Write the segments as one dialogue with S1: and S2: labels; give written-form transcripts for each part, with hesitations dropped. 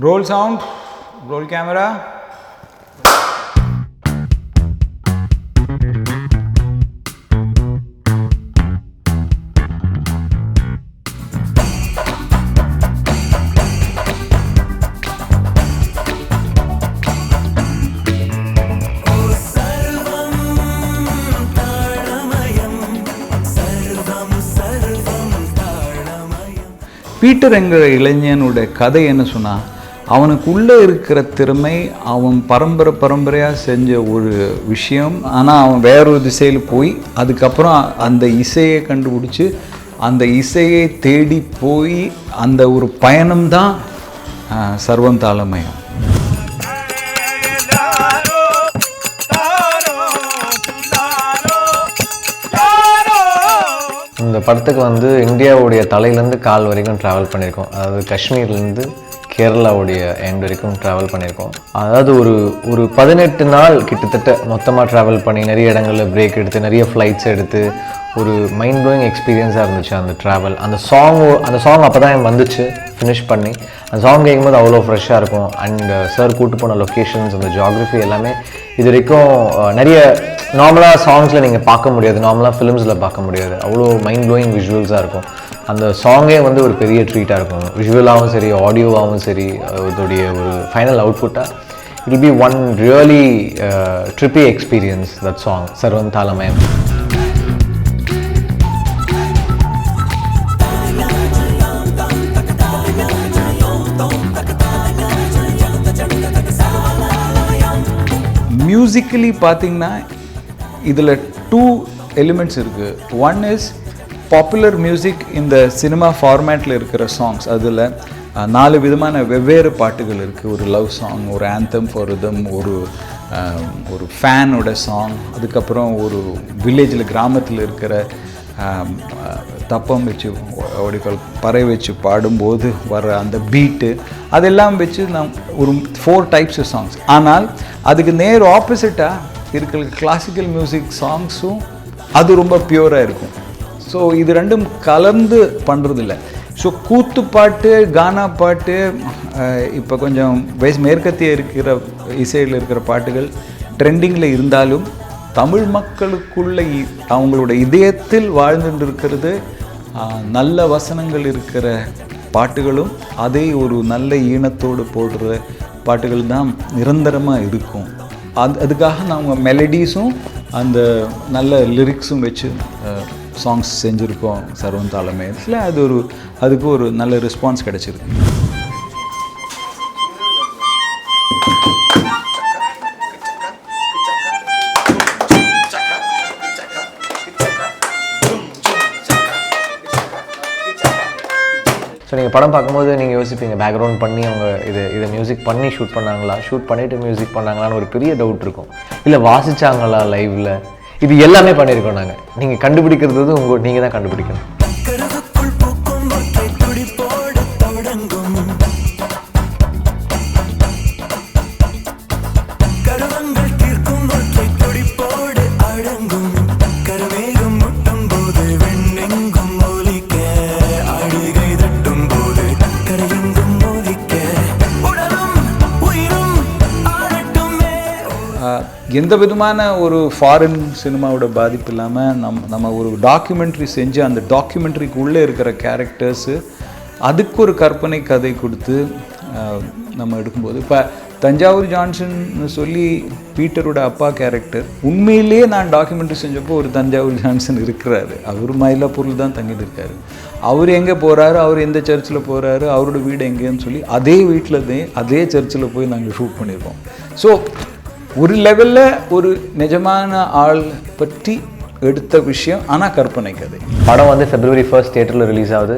S1: Roll sound, roll camera. Peter என்கிற இளைஞனுடைய கதை என்ன சொன்னால், அவனுக்குள்ளே இருக்கிற திறமை அவன் பரம்பரையாக செஞ்ச ஒரு விஷயம். ஆனால் அவன் வேறொரு திசையில் போய் அதுக்கப்புறம் அந்த இசையை கண்டுபிடிச்சி அந்த இசையை தேடி போய் அந்த ஒரு பயணம்தான் சர்வம் தாளமயம்.
S2: இந்த படத்துக்கு இந்தியாவுடைய தலையிலேருந்து கால் வரைக்கும் ட்ராவல் பண்ணியிருக்கோம். அதாவது காஷ்மீர்லேருந்து கேரளாவுடைய எண்ட் வரைக்கும் ட்ராவல் பண்ணியிருக்கோம். அதாவது ஒரு 18 நாள் கிட்டத்தட்ட மொத்தமாக ட்ராவல் பண்ணி நிறைய இடங்களில் பிரேக் எடுத்து நிறைய ஃப்ளைட்ஸ் எடுத்து ஒரு மைண்ட் ப்ளோயிங் எக்ஸ்பீரியன்ஸாக இருந்துச்சு அந்த ட்ராவல். அந்த சாங் அப்போ தான் வந்துச்சு ஃபினிஷ் பண்ணி. அந்த சாங் கேட்கும்போது அவ்வளோ ஃப்ரெஷ்ஷாக இருக்கும். அண்ட் சார் கூட்டு போன லொக்கேஷன்ஸ், அந்த ஜியாகிரஃபி எல்லாமே இது வரைக்கும் நிறைய நார்மலாக சாங்ஸில் நீங்கள் பார்க்க முடியாது, நார்மலாக ஃபிலிம்ஸில் பார்க்க முடியாது. அவ்வளோ மைண்ட் ப்ளோயிங் விஷுவல்ஸாக இருக்கும். அந்த சாங்கே ஒரு பெரிய ட்ரீட்டாக இருக்கும். விஷுவலாகவும் சரி, ஆடியோவாகவும் சரி, இதோடைய ஒரு ஃபைனல் அவுட்புட்டாக it will be one really trippy experience that song Sarvam Thaalamayam.
S1: Musically பார்த்திங்கன்னா இதில் 2 எலிமெண்ட்ஸ் இருக்குது. ஒன் இஸ் பாப்புலர் மியூசிக், இந்த சினிமா ஃபார்மேட்டில் இருக்கிற சாங்ஸ். அதில் 4 விதமான வெவ்வேறு பாட்டுகள் இருக்குது. ஒரு லவ் சாங், ஒரு ஆந்தம் ஃபார் ரிதம், ஒரு ஃபேனோட சாங், அதுக்கப்புறம் ஒரு வில்லேஜில் கிராமத்தில் இருக்கிற தப்பம் வச்சு பறை வச்சு பாடும்போது வர அந்த பீட்டு, அதெல்லாம் வச்சு ஒரு 4 டைப்ஸ் ஆஃப் சாங்ஸ். ஆனால் அதுக்கு நேர் ஆப்போசிட்டாக இருக்கிற கிளாசிக்கல் மியூசிக் சாங்ஸும் அது ரொம்ப பியூராக இருக்கும். ஸோ இது ரெண்டும் கலந்து பண்ணுறதில்ல. ஸோ கூத்து பாட்டு, கானா பாட்டு, இப்போ கொஞ்சம் மேற்கத்திய இருக்கிற இசையில் இருக்கிற பாட்டுகள் ட்ரெண்டிங்கில் இருந்தாலும் தமிழ் மக்களுக்குள்ள அவங்களோட இதயத்தில் வாழ்ந்துட்டு இருக்கிறது நல்ல வசனங்கள் இருக்கிற பாட்டுகளும், அதே ஒரு நல்ல ஈனத்தோடு போடுற பாட்டுகள் தான் நிரந்தரமாக இருக்கும். அதுக்காக நாங்கள் மெலடிஸும் அந்த நல்ல லிரிக்ஸும் வச்சு சாங்ஸ் செஞ்சுருக்கோம் சர்வம் தாளமயத்தில். அதுக்கு ஒரு நல்ல ரெஸ்பான்ஸ் கிடச்சிருக்கு.
S2: ஸோ நீங்கள் படம் பார்க்கும்போது நீங்கள் யோசிப்பீங்க, பேக்ரவுண்ட் பண்ணி அவங்க இதை மியூசிக் பண்ணி ஷூட் பண்ணாங்களா, ஷூட் பண்ணிவிட்டு மியூசிக் பண்ணாங்களான்னு ஒரு பெரிய டவுட் இருக்கும். இல்லை வாசித்தாங்களா லைவில், இது எல்லாமே பண்ணியிருக்கோம் நாங்கள். நீங்கள் கண்டுபிடிக்கிறது நீங்கள் தான் கண்டுபிடிக்கணும்.
S1: எந்த விதமான ஒரு ஃபாரின் சினிமாவோட பாதிப்பு இல்லாமல் நம்ம ஒரு டாக்குமெண்ட்ரி செஞ்சு அந்த டாக்குமெண்ட்ரிக்கு உள்ளே இருக்கிற கேரக்டர்ஸு அதுக்கு ஒரு கற்பனை கதை கொடுத்து நம்ம எடுக்கும்போது, இப்போ தஞ்சாவூர் ஜான்சன் சொல்லி பீட்டரோட அப்பா கேரக்டர், உண்மையிலேயே நான் டாக்குமெண்ட்ரி செஞ்சப்போ ஒரு தஞ்சாவூர் ஜான்சன் இருக்கிறாரு. அவர் மயிலாப்பூரில் தான் தங்கிட்டு இருக்காரு. அவர் எங்கே போகிறாரு, அவர் எந்த சர்ச்சில் போகிறாரு, அவரோட வீடு எங்கேன்னு சொல்லி அதே வீட்டில் அதே சர்ச்சில் போய் நாங்கள் ஷூட் பண்ணியிருக்கோம். ஸோ ஒரு லெவலில் ஒரு நிஜமான ஆள் பற்றி எடுத்த விஷயம், ஆனால் கற்பனை கதை.
S2: படம் February 1 தியேட்டரில் ரிலீஸ் ஆகுது.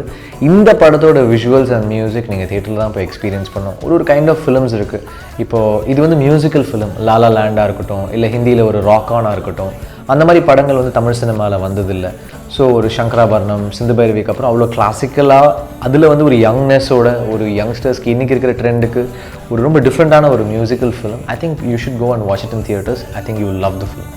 S2: இந்த படத்தோட விஷுவல்ஸ் அண்ட் மியூசிக் நீங்கள் தியேட்டரில் தான் போய் எக்ஸ்பீரியன்ஸ் பண்ணோம். ஒரு கைண்ட் ஆஃப் ஃபிலிம்ஸ் இருக்குது. இப்போது இது மியூசிக்கல் ஃபிலிம், லாலா லேண்டாக இருக்கட்டும், இல்லை ஹிந்தியில் ஒரு ராக்கானாக இருக்கட்டும், அந்த மாதிரி படங்கள் தமிழ் சினிமாவில் வந்ததில்லை. ஸோ ஒரு சங்கராபரணம், சிந்து பைரவிக்கு அப்புறம் அவ்வளோ கிளாசிக்கலாக அதில் ஒரு யங்னஸோட, ஒரு யங்ஸ்டர்ஸ்க்கு இன்றைக்கி இருக்கிற ட்ரெண்டுக்கு ஒரு ரொம்ப டிஃப்ரெண்ட்டான ஒரு musical film. I think you should go and watch it in theatres. I think you will love the film.